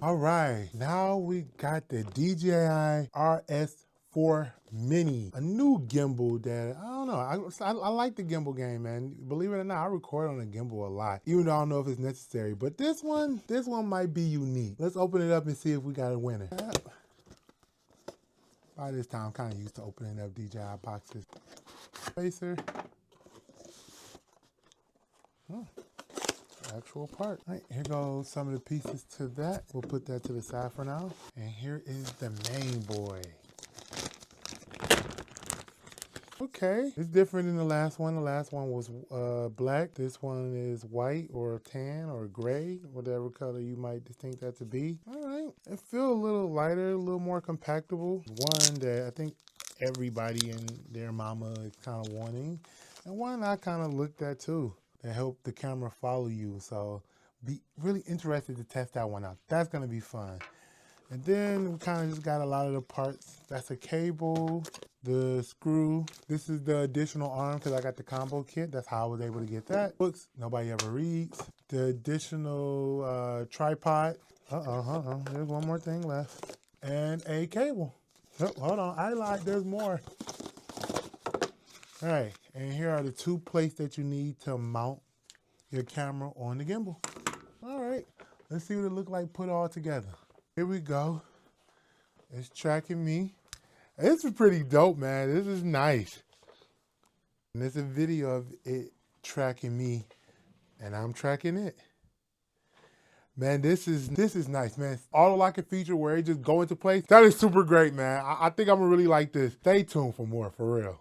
All right, now we got the DJI RS4 Mini, a new gimbal that, I don't know, I like the gimbal game, man. Believe it or not, I record on a gimbal a lot, even though I don't know if it's necessary. But this one might be unique. Let's open it up and see if we got a winner. By this time, I'm kind of used to opening up DJI boxes. Spacer. Actual part. All right, here goes some of the pieces to that. We'll put that to the side for now. And here is the main boy. Okay, it's different than the last one. The last one was black. This one is white or tan or gray, whatever color you might think that to be. All right, it feels a little lighter, a little more compactable. One that I think everybody and their mama is kind of wanting, and one I kind of looked at too. That help the camera follow you. So be really interested to test that one out. That's gonna be fun. And then we kind of just got a lot of the parts. That's a cable, the screw. This is the additional arm because I got the combo kit. That's how I was able to get that. Books nobody ever reads. The additional tripod. There's one more thing left. And a cable. Oh, hold on, I lied, there's more. All right, and here are the two plates that you need to mount your camera on the gimbal. All right, let's see what it looks like put all together. Here we go. It's tracking me. This is pretty dope, man. This is nice. And there's a video of it tracking me, and I'm tracking it. Man, this is nice, man. Auto locking feature where it just go into place. That is super great, man. I think I'm gonna really like this. Stay tuned for more, for real.